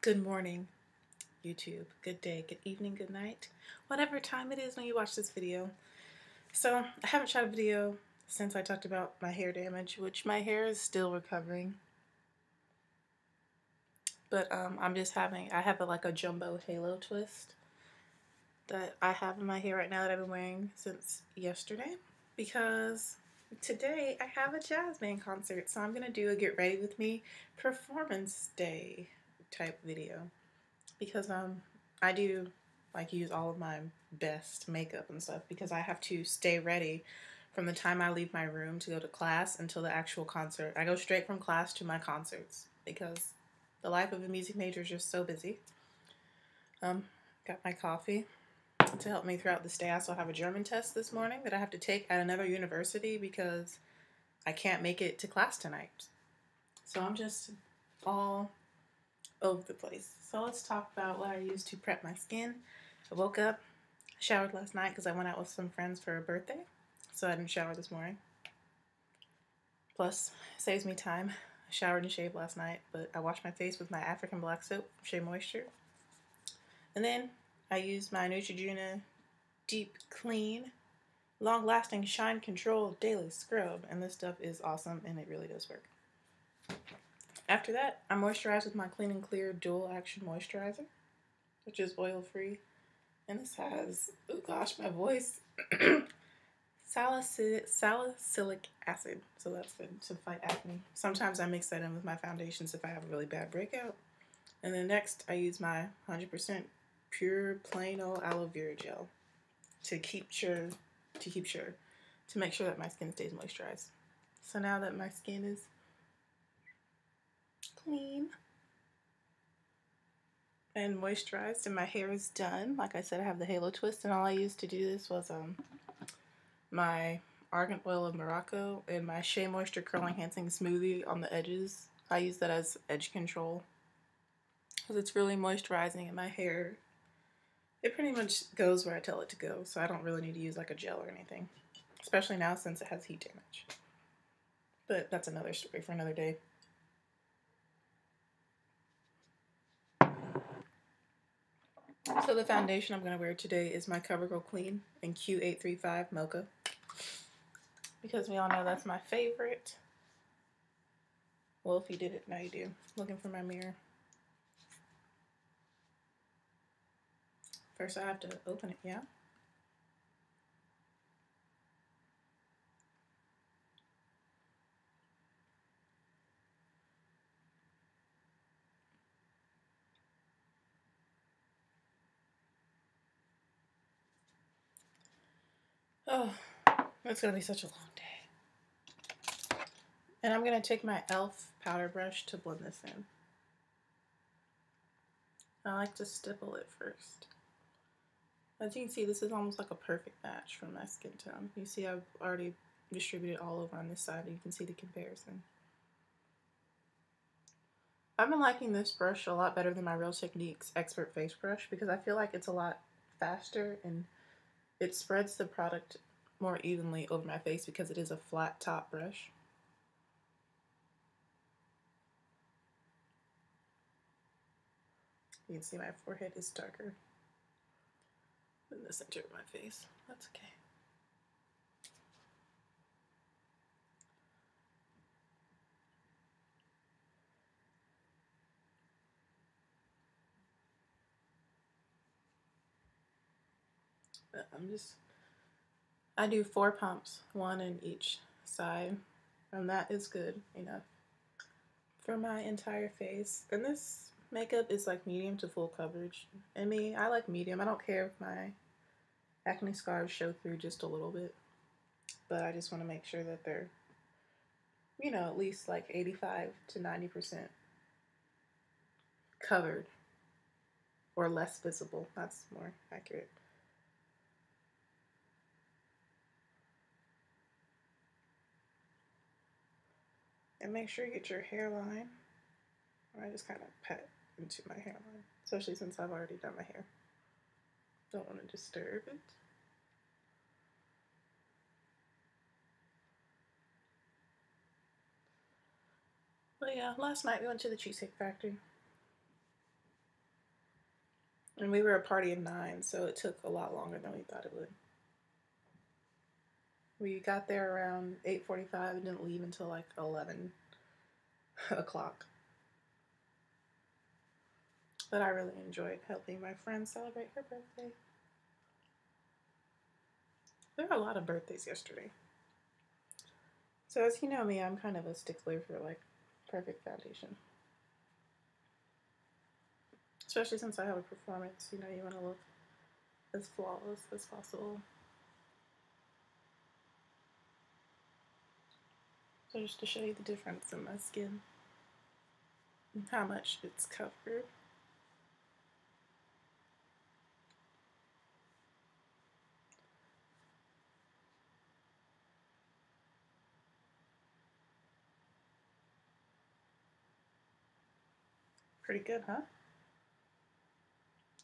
Good morning, YouTube. Good day, good evening, good night, whatever time it is when you watch this video. So, I haven't shot a video since I talked about my hair damage, which my hair is still recovering. But I have like a jumbo halo twist that I have in my hair right now that I've been wearing since yesterday. Because today I have a jazz band concert, so I'm going to do a get ready with me performance day type video. Because I do like use all of my best makeup and stuff because I have to stay ready from the time I leave my room to go to class until the actual concert. I go straight from class to my concerts because the life of a music major is just so busy. Got my coffee to help me throughout this day. I also have a German test this morning that I have to take at another university because I can't make it to class tonight. So I'm just all over the place. So let's talk about what I used to prep my skin. I woke up, showered last night because I went out with some friends for a birthday, so I didn't shower this morning. Plus, it saves me time. I showered and shaved last night, but I washed my face with my African black soap, Shea Moisture. And then I used my Neutrogena Deep Clean Long-Lasting Shine Control Daily Scrub, and this stuff is awesome and it really does work. After that, I moisturized with my Clean and Clear Dual Action Moisturizer, which is oil-free. And this has, oh gosh, my voice, salicylic acid. So that's good to fight acne. Sometimes I mix that in with my foundations if I have a really bad breakout. And then next, I use my 100% pure plain old aloe vera gel to make sure that my skin stays moisturized. So now that my skin is clean and moisturized and my hair is done, like I said, I have the halo twist, and all I used to do this was my Argan Oil of Morocco and my Shea Moisture Curl Enhancing Smoothie on the edges. I use that as edge control because it's really moisturizing, and my hair, it pretty much goes where I tell it to go, so I don't really need to use like a gel or anything, especially now since it has heat damage. But that's another story for another day. So the foundation I'm going to wear today is my CoverGirl Clean in Q835 Mocha, because we all know that's my favorite. Well, if you did it, now you do. Looking for my mirror. First I have to open it, yeah? Oh, it's going to be such a long day. And I'm going to take my e.l.f. powder brush to blend this in. I like to stipple it first. As you can see, this is almost like a perfect match for my skin tone. You see I've already distributed all over on this side, and you can see the comparison. I've been liking this brush a lot better than my Real Techniques Expert Face Brush because I feel like it's a lot faster and it spreads the product more evenly over my face because it is a flat top brush. You can see my forehead is darker than the center of my face. That's okay. But I do 4 pumps, 1 in each side, and that is good enough for my entire face. And this makeup is like medium to full coverage. And me, I like medium. I don't care if my acne scars show through just a little bit, but I just want to make sure that they're, you know, at least like 85 to 90% covered or less visible. That's more accurate. And make sure you get your hairline. I just kind of pat into my hairline, especially since I've already done my hair. Don't want to disturb it. But yeah, last night we went to the Cheesecake Factory. And we were a party of 9, so it took a lot longer than we thought it would. We got there around 8:45 and didn't leave until like 11 o'clock. But I really enjoyed helping my friend celebrate her birthday. There were a lot of birthdays yesterday. So as you know me, I'm kind of a stickler for like perfect foundation. Especially since I have a performance, you want to look as flawless as possible. So just to show you the difference in my skin and how much it's covered. Pretty good, huh?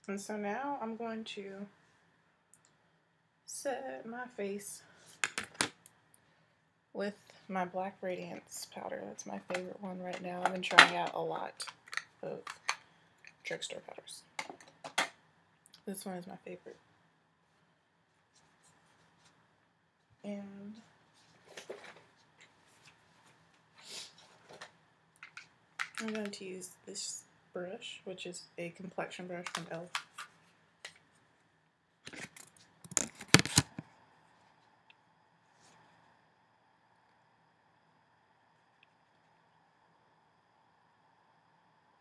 And so now I'm going to set my face with my Black Radiance powder. That's my favorite one right now. I've been trying out a lot of drugstore powders. This one is my favorite. And I'm going to use this brush, which is a complexion brush from e.l.f.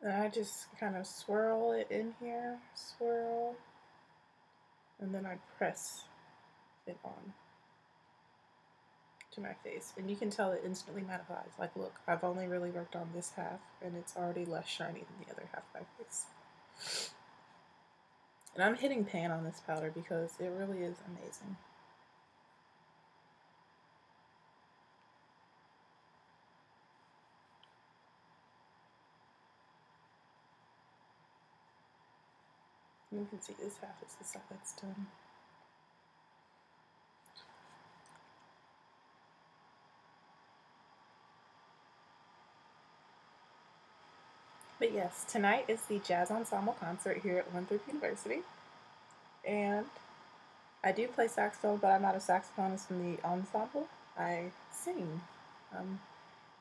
And I just kind of swirl it in here, swirl, and then I press it on to my face. And you can tell it instantly mattifies. Like, look, I've only really worked on this half, and it's already less shiny than the other half of my face. And I'm hitting pan on this powder because it really is amazing. You can see this half is the side that's done. But yes, tonight is the Jazz Ensemble concert here at Winthrop University. And I do play saxophone, but I'm not a saxophonist in the ensemble. I sing. I'm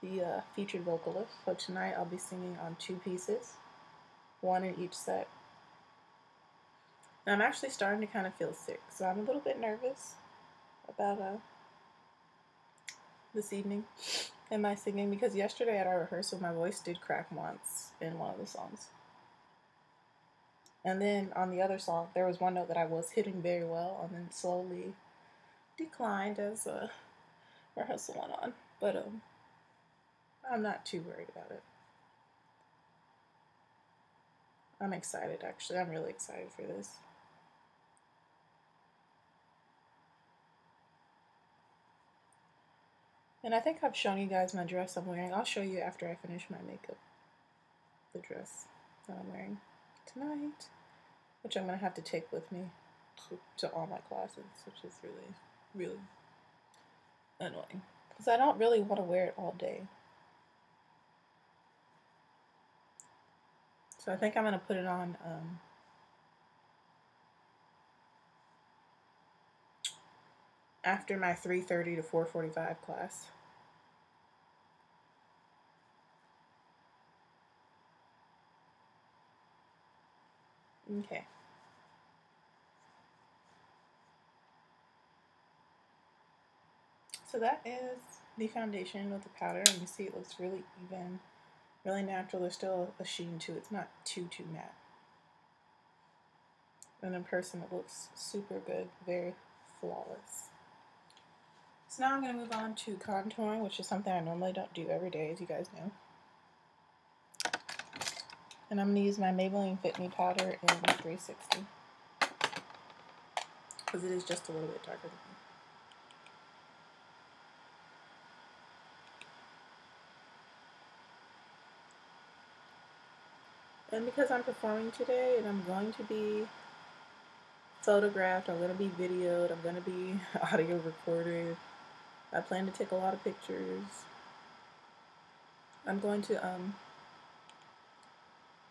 the featured vocalist. So tonight I'll be singing on 2 pieces, 1 in each set. And I'm actually starting to kind of feel sick, so I'm a little bit nervous about this evening and my singing, because yesterday at our rehearsal my voice did crack once in one of the songs. And then on the other song, there was one note that I was hitting very well and then slowly declined as rehearsal went on. But I'm not too worried about it. I'm excited, actually. I'm really excited for this. And I think I've shown you guys my dress I'm wearing. I'll show you after I finish my makeup. The dress that I'm wearing tonight, which I'm going to have to take with me to all my classes, which is really, really annoying. Because I don't really want to wear it all day. So I think I'm going to put it on after my 3:30 to 4:45 class. Okay. So that is the foundation with the powder, and you see it looks really even, really natural. There's still a sheen to it. It's not too matte. And in person it looks super good, very flawless. So now I'm going to move on to contouring, which is something I normally don't do every day, as you guys know. And I'm going to use my Maybelline Fit Me powder in 360, because it is just a little bit darker than me. And because I'm performing today and I'm going to be photographed, I'm going to be videoed, I'm going to be audio recorded, I plan to take a lot of pictures. I'm going to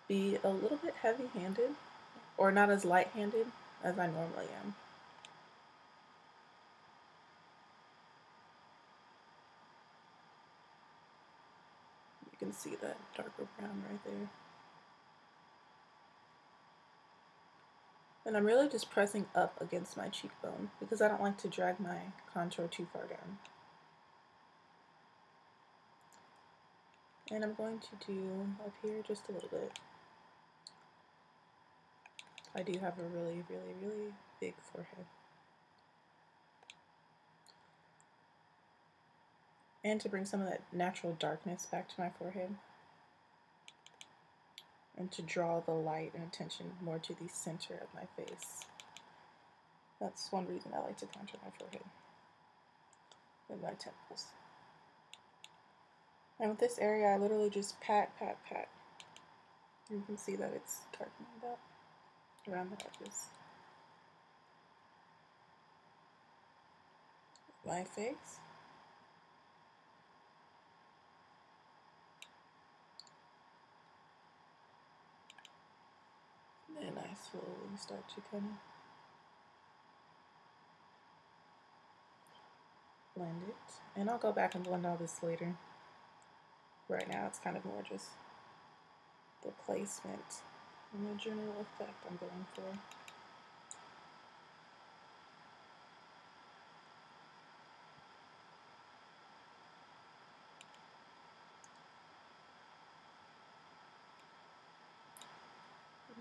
be a little bit heavy-handed or not as light-handed as I normally am. You can see that darker brown right there. And I'm really just pressing up against my cheekbone because I don't like to drag my contour too far down. And I'm going to do up here just a little bit. I do have a really, really, really big forehead. And to bring some of that natural darkness back to my forehead. And to draw the light and attention more to the center of my face. That's one reason I like to contour my forehead and my temples. And with this area, I literally just pat, pat, pat. You can see that it's darkening up around the edges. My face. And I slowly start to kind of blend it. And I'll go back and blend all this later. Right now it's kind of more just the placement and the general effect I'm going for.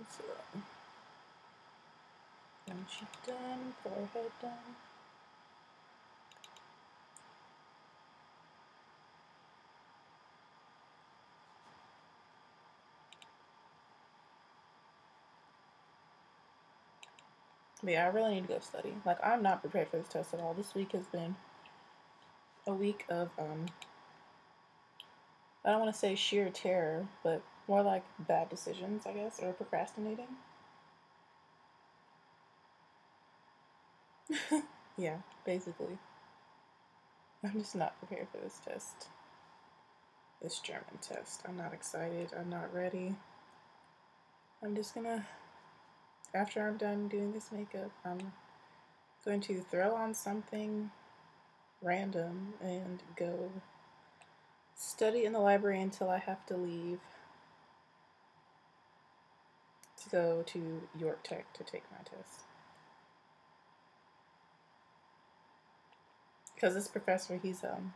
So, one cheek done, forehead done. But yeah, I really need to go study. Like, I'm not prepared for this test at all. This week has been a week of, I don't want to say sheer terror, but more like bad decisions, I guess, or procrastinating. Yeah, basically. I'm just not prepared for this test. This German test. I'm not excited. I'm not ready. I'm just gonna, after I'm done doing this makeup, I'm going to throw on something random and go study in the library until I have to leave to go to York Tech to take my test. Because this professor, he's an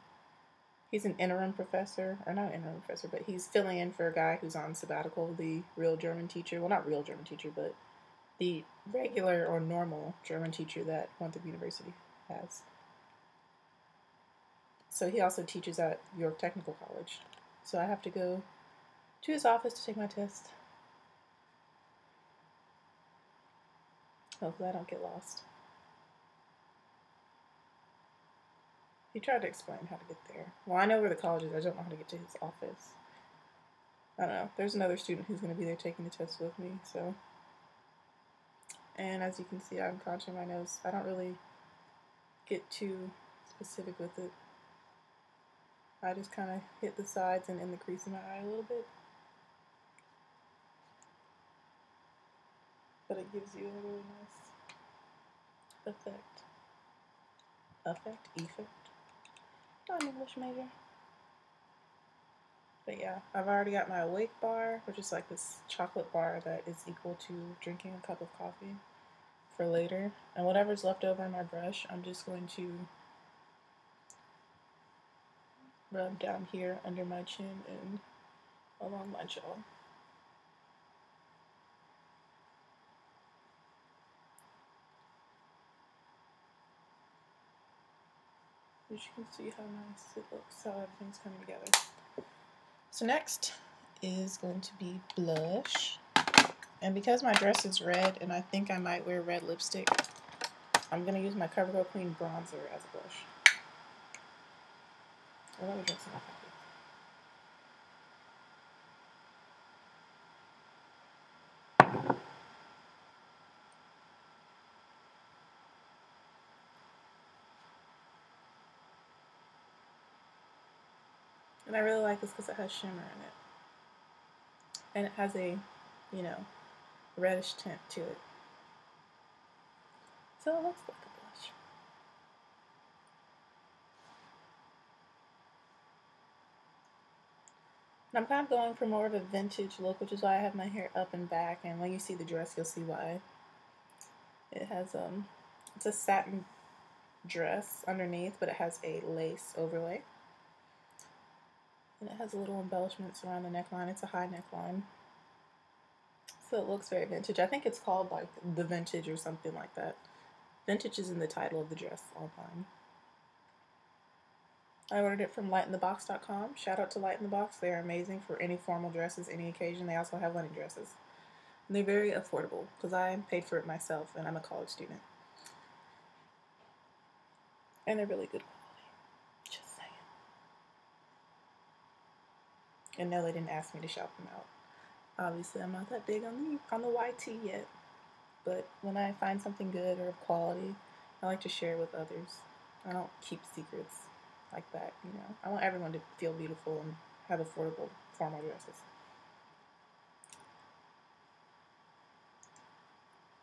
interim professor, or not an interim professor, but he's filling in for a guy who's on sabbatical, the real German teacher. Well, not real German teacher, but the regular or normal German teacher that Winthrop University has. So he also teaches at York Technical College. So I have to go to his office to take my test. Hopefully I don't get lost. He tried to explain how to get there. Well, I know where the college is. I don't know how to get to his office. I don't know. There's another student who's going to be there taking the test with me, so. And as you can see, I'm contouring my nose. I don't really get too specific with it. I just kind of hit the sides and in the crease of my eye a little bit. But it gives you a really nice effect. Effect? I'm an English major. But yeah, I've already got my awake bar, which is like this chocolate bar that is equal to drinking a cup of coffee for later. And whatever's left over in my brush, I'm just going to rub down here under my chin and along my jaw. As you can see how nice it looks, how everything's coming together. So next is going to be blush. And because my dress is red and I think I might wear red lipstick, I'm going to use my CoverGirl Queen bronzer as a blush. Or let me drink some more coffee. And I really like this because it has shimmer in it. And it has a, you know, reddish tint to it. So it looks like a blush. And I'm kind of going for more of a vintage look, which is why I have my hair up and back, and when you see the dress you'll see why. It has it's a satin dress underneath, but it has a lace overlay. And it has little embellishments around the neckline. It's a high neckline. So it looks very vintage. I think it's called like the Vintage or something like that. Vintage is in the title of the dress online. I ordered it from lightinthebox.com. Shout out to Light in the Box. They are amazing for any formal dresses, any occasion. They also have wedding dresses. And they're very affordable because I paid for it myself and I'm a college student. And they're really good quality. Just saying. And no, they didn't ask me to shop them out. Obviously, I'm not that big on the YT yet. But when I find something good or of quality, I like to share with others. I don't keep secrets like that, you know. I want everyone to feel beautiful and have affordable formal dresses.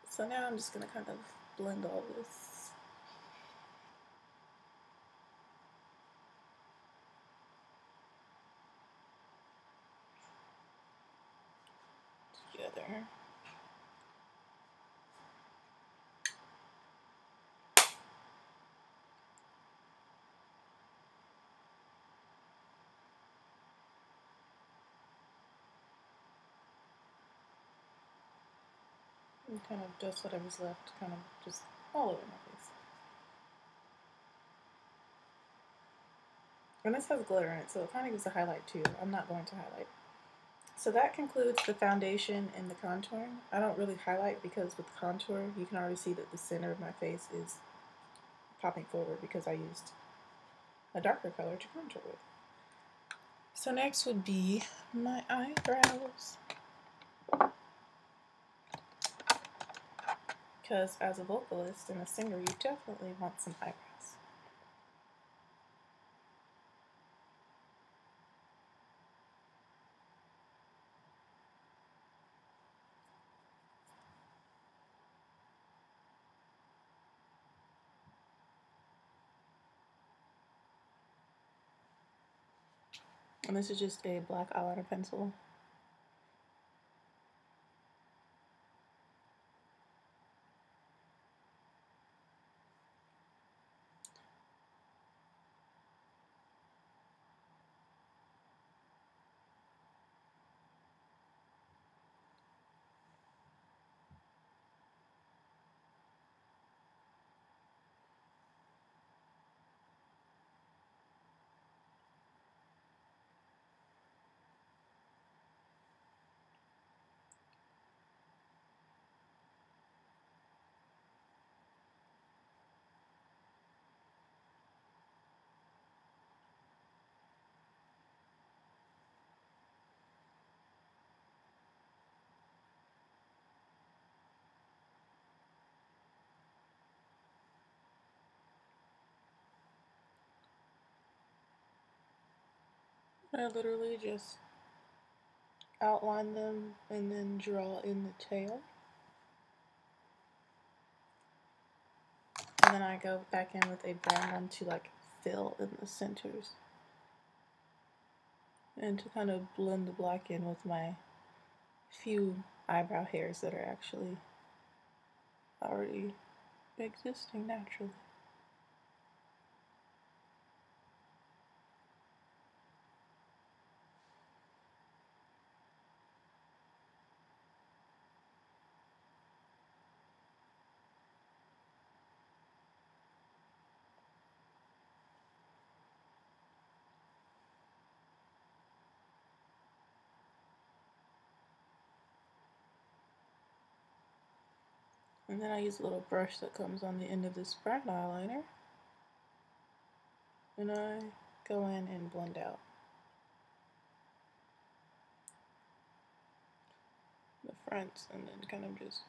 So now I'm just going to kind of blend all this. Together. And kind of just whatever's left, kind of just all over my face. And this has glitter in it, so it kind of gives a highlight too. I'm not going to highlight. So that concludes the foundation and the contouring. I don't really highlight because with contour, you can already see that the center of my face is popping forward because I used a darker color to contour with. So next would be my eyebrows. Because as a vocalist and a singer, you definitely want some eyebrows. And this is just a black eyeliner pencil. I literally just outline them and then draw in the tail. And then I go back in with a brown one to like fill in the centers. And to kind of blend the black in with my few eyebrow hairs that are actually already existing naturally. And then I use a little brush that comes on the end of this brown eyeliner. And I go in and blend out the fronts and then kind of just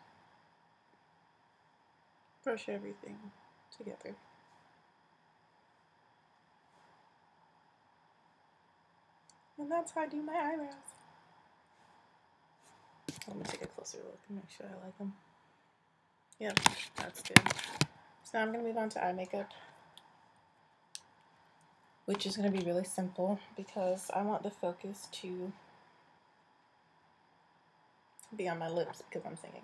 brush everything together. And that's how I do my eyebrows. Let me take a closer look and make sure I like them. Yep, that's good. So now I'm going to move on to eye makeup, which is going to be really simple because I want the focus to be on my lips because I'm singing.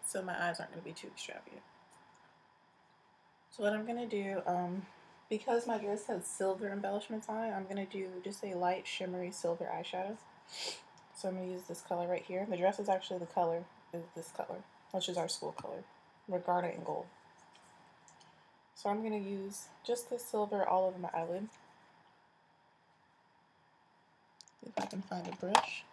So my eyes aren't going to be too extravagant. So what I'm going to do, because my dress has silver embellishments on it, I'm going to do just a light shimmery silver eyeshadow. So I'm going to use this color right here. The dress is actually the color, is this color, which is our school color, Regatta in gold. So I'm going to use just this silver all over my eyelid. If I can find a brush.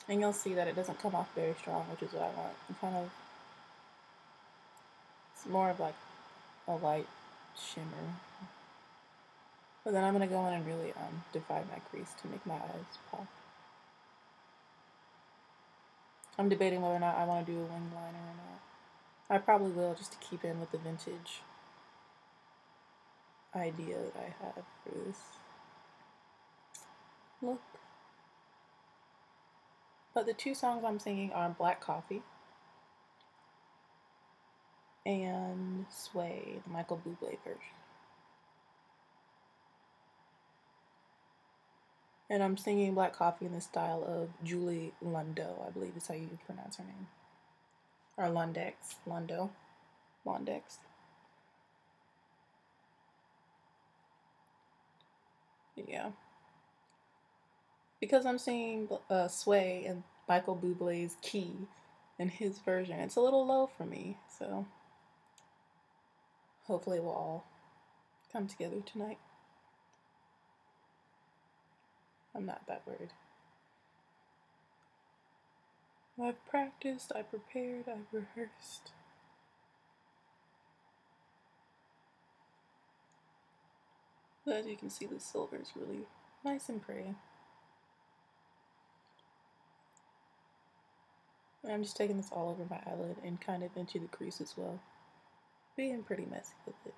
And you'll see that it doesn't come off very strong, which is what I want. It's more of like a light shimmer. But then I'm going to go in and really define my crease to make my eyes pop. I'm debating whether or not I want to do a wing liner or not. I probably will, just to keep in with the vintage idea that I have for this look. But the two songs I'm singing are Black Coffee and Sway, the Michael Bublé version. And I'm singing Black Coffee in the style of Julie Lundeau, I believe is how you pronounce her name. Or Lundex, Lundeau, Londex. Yeah. Because I'm singing Sway and Michael Bublé's key in his version, it's a little low for me, so hopefully we'll all come together tonight. I'm not that worried. I've practiced, I prepared, I've rehearsed. But as you can see, the silver is really nice and pretty. And I'm just taking this all over my eyelid and kind of into the crease as well. Being pretty messy with it.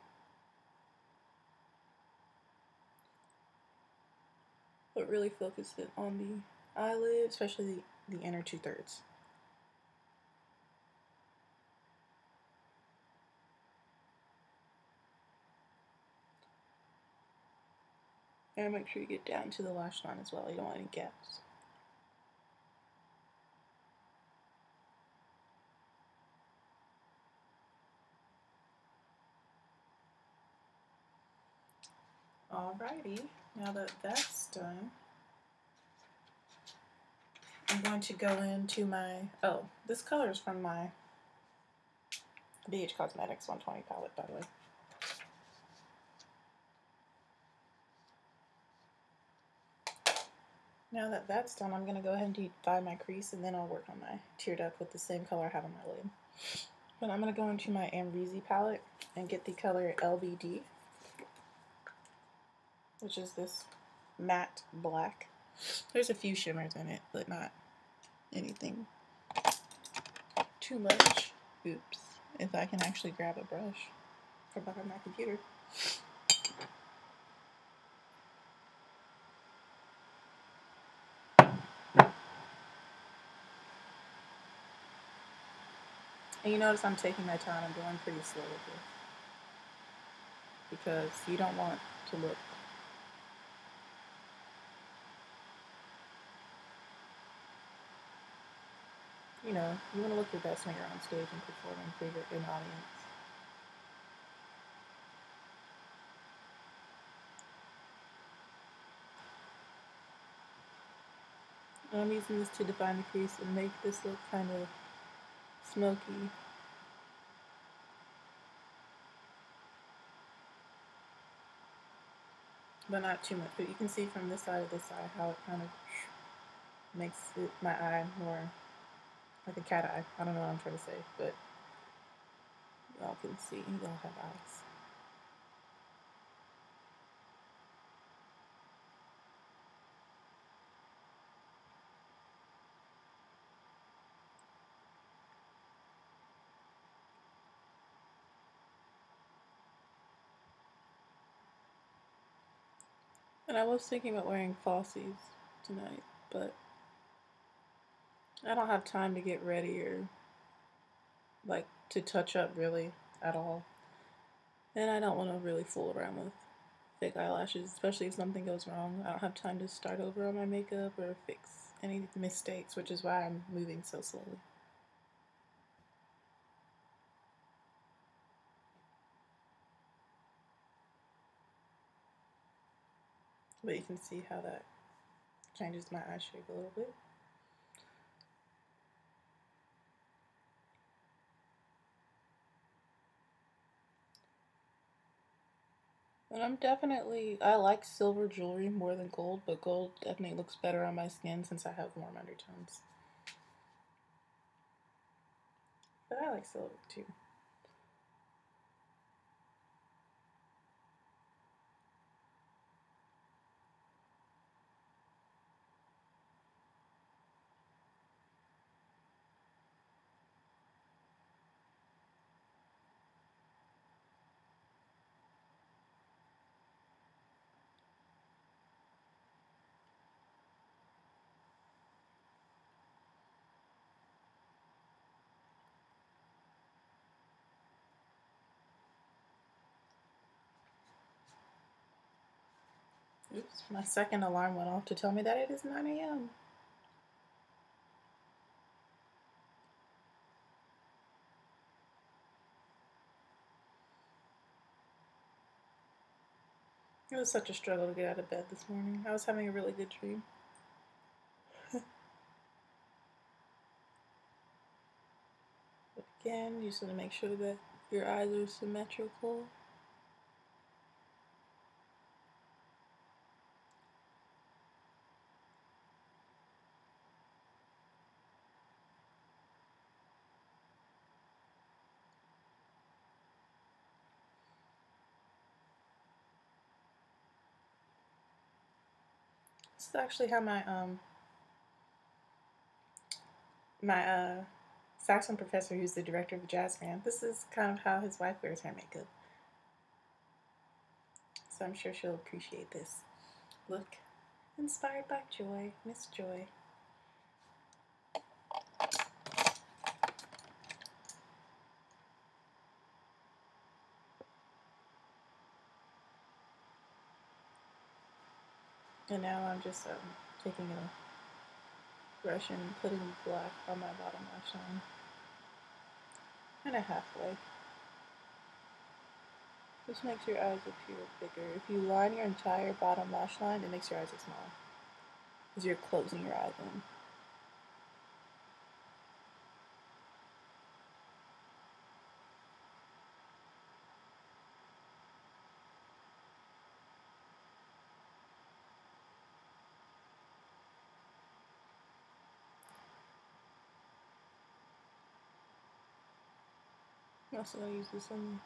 But really focus it on the eyelid, especially the inner 2/3. And make sure you get down to the lash line as well. You don't want any gaps. Alrighty, now that that's done, I'm going to go into my, this color is from my BH Cosmetics 120 palette, by the way. Now that that's done, I'm going to go ahead and define my crease, and then I'll work on my tear duct with the same color I have on my lid. But I'm going to go into my Amrezy palette and get the color LBD, which is this matte black. There's a few shimmers in it, but not anything too much. Oops. If I can actually grab a brush from behind my computer. And you notice I'm taking my time, I'm going pretty slow with this. Because you don't want to look you want to look your best when you're on stage and performing for an audience. And I'm using this to define the crease and make this look kind of smoky. But not too much. But you can see from this side to this side how it kind of makes my eye more like a cat eye. I don't know what I'm trying to say, but y'all can see. Y'all have eyes. And I was thinking about wearing falsies tonight, but I don't have time to get ready or like to touch up really at all. And I don't want to really fool around with fake eyelashes, especially if something goes wrong. I don't have time to start over on my makeup or fix any mistakes, which is why I'm moving so slowly. But you can see how that changes my eye shape a little bit. And I like silver jewelry more than gold, but gold definitely looks better on my skin since I have warm undertones. But I like silver too. Oops, my second alarm went off to tell me that it is 9 a.m. It was such a struggle to get out of bed this morning. I was having a really good dream. But again, you just want to make sure that your eyes are symmetrical. This is actually how my saxophone professor, who's the director of the jazz band, this is kind of how his wife wears her makeup. So I'm sure she'll appreciate this look. Inspired by Joy, Miss Joy. And now I'm just taking a brush and putting black on my bottom lash line. Kind of halfway. This makes your eyes appear bigger. If you line your entire bottom lash line, it makes your eyes look small. Because you're closing your eyes in. I'm also going to use this on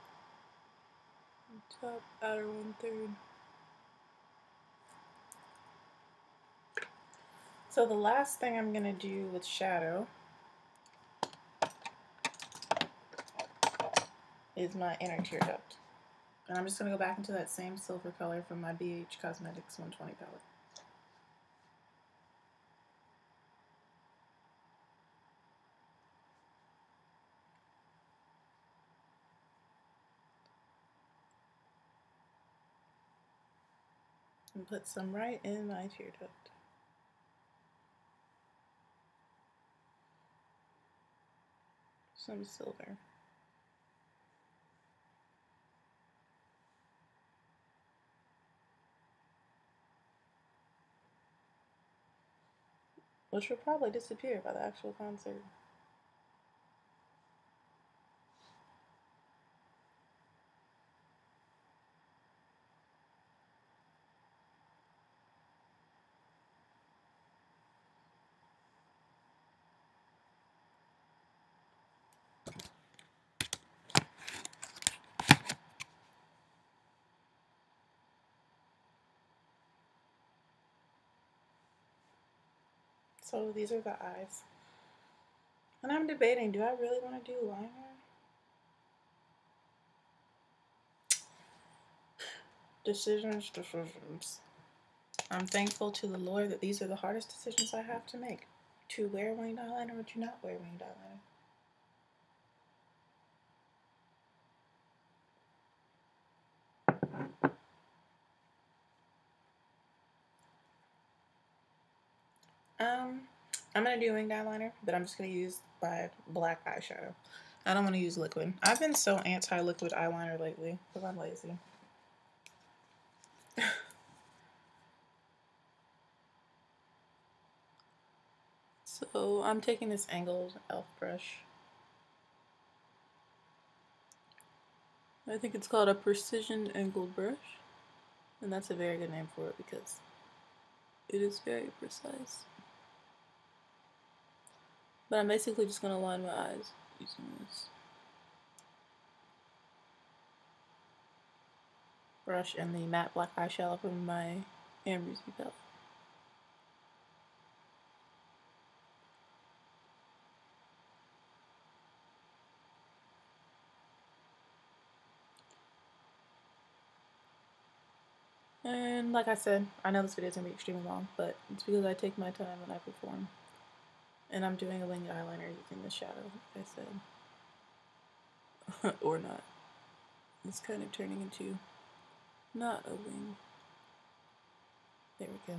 the top outer 1/3. So the last thing I'm going to do with shadow is my inner tear duct. And I'm just going to go back into that same silver color from my BH Cosmetics 120 palette. And put some right in my tear duct. Some silver. Which will probably disappear by the actual concert. So these are the eyes. And I'm debating, do I really want to do liner? Decisions. I'm thankful to the Lord that these are the hardest decisions I have to make. To wear winged eyeliner or to not wear winged eyeliner. I'm going to do winged eyeliner, but I'm just going to use my black eyeshadow. I don't want to use liquid. I've been so anti-liquid eyeliner lately because I'm lazy. So I'm taking this angled e.l.f. brush. I think it's called a precision angled brush. And that's a very good name for it because it is very precise. But I'm basically just going to line my eyes using this brush and the matte black eyeshadow from my Amber's palette. And like I said, I know this video is going to be extremely long, but it's because I take my time when I perform. And I'm doing a winged eyeliner using the shadow, like I said. Or not. It's kind of turning into not a wing. There we go.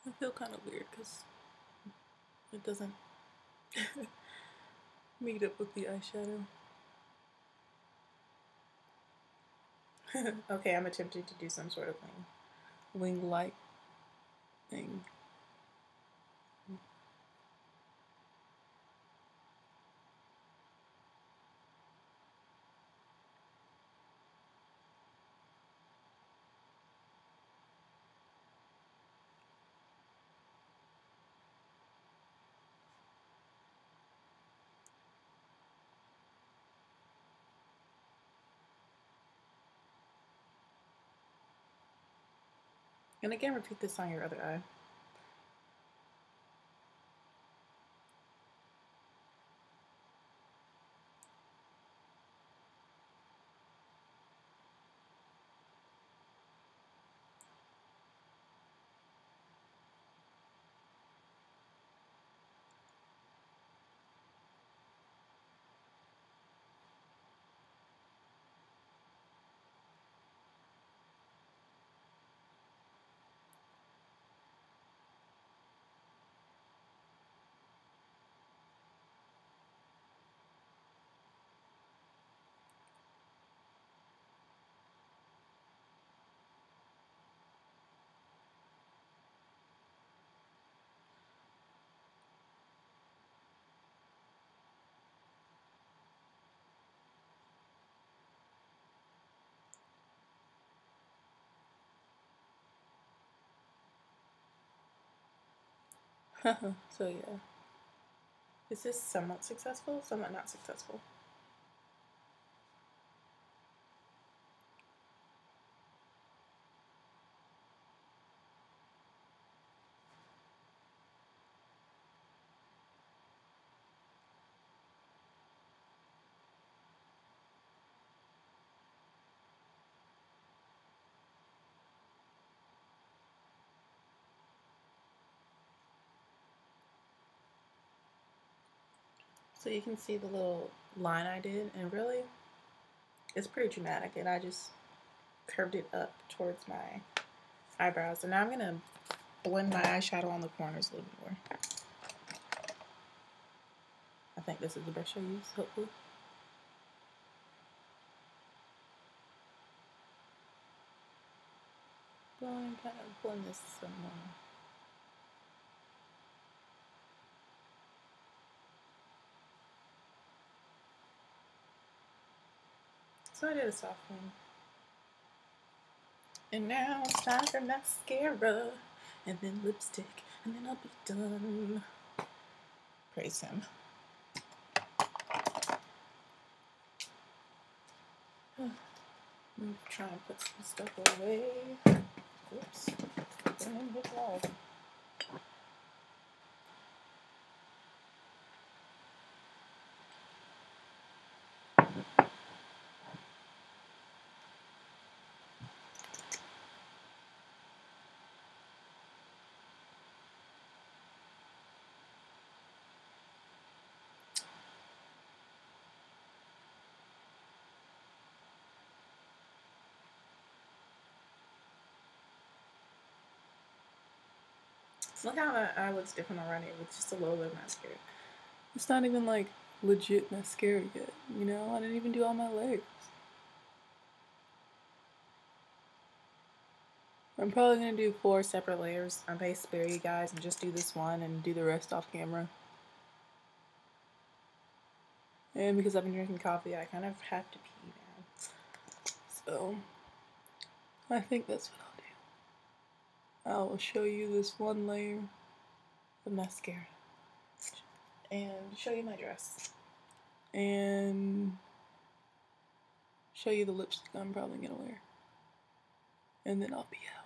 I feel kind of weird because it doesn't meet up with the eyeshadow. Okay, I'm attempting to do some sort of wing-like thing. And again, repeat this on your other eye. So yeah. Is this somewhat successful? Somewhat not successful? So you can see the little line I did, and really, it's pretty dramatic, and I just curved it up towards my eyebrows. And now I'm going to blend my eyeshadow on the corners a little bit more. I think this is the brush I use, hopefully. Go and kind of blend this some more. So I did a soft one. And now it's time for mascara, and then lipstick, and then I'll be done. Praise him. I'm trying to put some stuff away. Oops. Look how my eye looks different already with just a little bit of mascara. It's not even like legit mascara yet, you know? I didn't even do all my layers. I'm probably gonna do 4 separate layers. I may spare you guys and just do this one and do the rest off camera. And because I've been drinking coffee, I kind of have to pee now. So, I think that's what I'll do. I'll show you this one layer of mascara. And show you my dress. And show you the lipstick I'm probably gonna wear. And then I'll be out.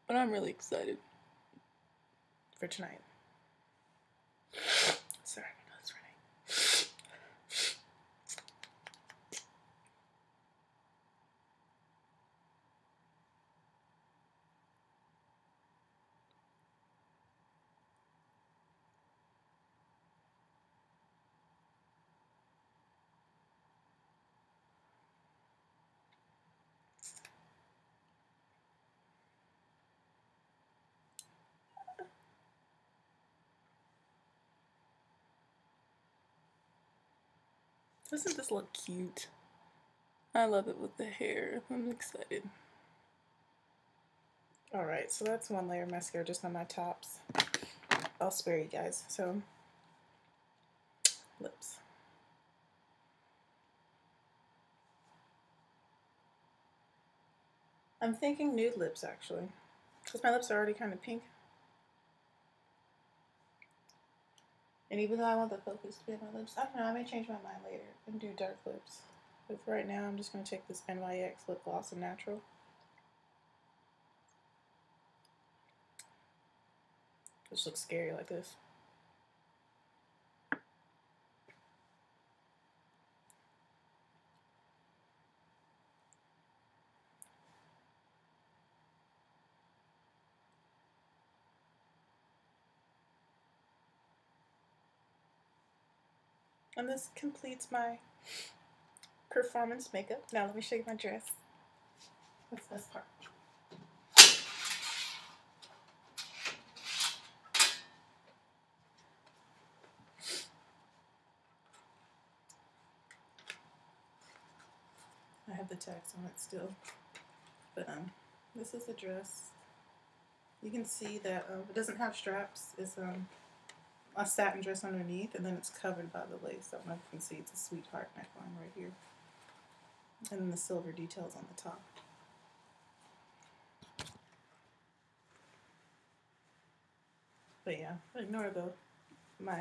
But I'm really excited For tonight. Sorry, my nose running. Doesn't this look cute? I love it with the hair. I'm excited. Alright, so that's one layer of mascara just on my tops. I'll spare you guys. So, lips. I'm thinking nude lips actually, because my lips are already kind of pink. And even though I want the focus to be on my lips, I don't know, I may change my mind later and do dark lips. But for right now, I'm just going to take this NYX lip gloss in natural. This looks scary like this. And this completes my performance makeup. Now let me show you my dress. That's this part. I have the tags on it still. But this is the dress. You can see that it doesn't have straps. It's a satin dress underneath, and then it's covered by the lace. I don't know if you can see, it's a sweetheart neckline right here. And then the silver details on the top. But yeah, ignore my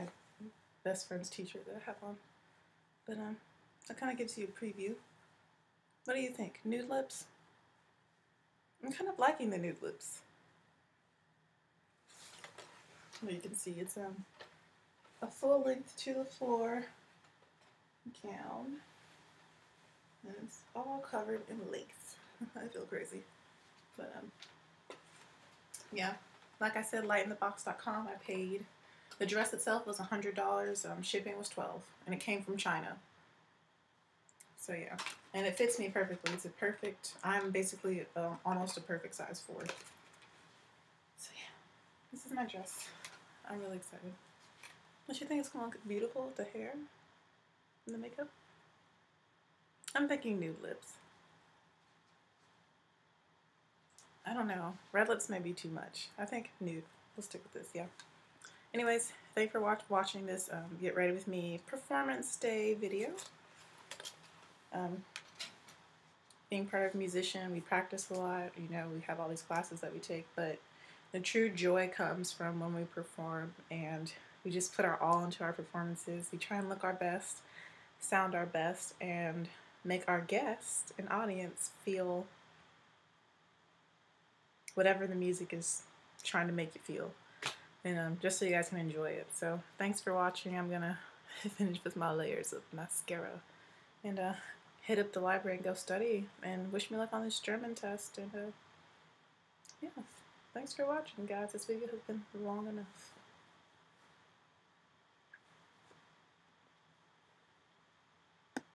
best friend's t-shirt that I have on. But that kind of gives you a preview. What do you think? Nude lips? I'm kind of liking the nude lips. Well, you can see it's a full length to the floor gown. And it's all covered in lace. I feel crazy. But yeah. Like I said, lightinthebox.com. I paid, the dress itself was $100. Shipping was $12, and it came from China. So yeah, and it fits me perfectly. It's a perfect. I'm basically almost a perfect size 4. So yeah, this is my dress. I'm really excited. Don't you think it's gonna look beautiful with the hair and the makeup? I'm thinking nude lips. I don't know. Red lips may be too much. I think nude. We'll stick with this, yeah. Anyways, thanks for watching this Get Ready With Me Performance Day video. Being part of a musician, we practice a lot. You know, we have all these classes that we take, but the true joy comes from when we perform, and we just put our all into our performances. We try and look our best, sound our best, and make our guests and audience feel whatever the music is trying to make you feel, and just so you guys can enjoy it. So thanks for watching. I'm gonna finish with my layers of mascara and hit up the library and go study, and wish me luck on this German test. And yeah, thanks for watching, guys. This video has been long enough.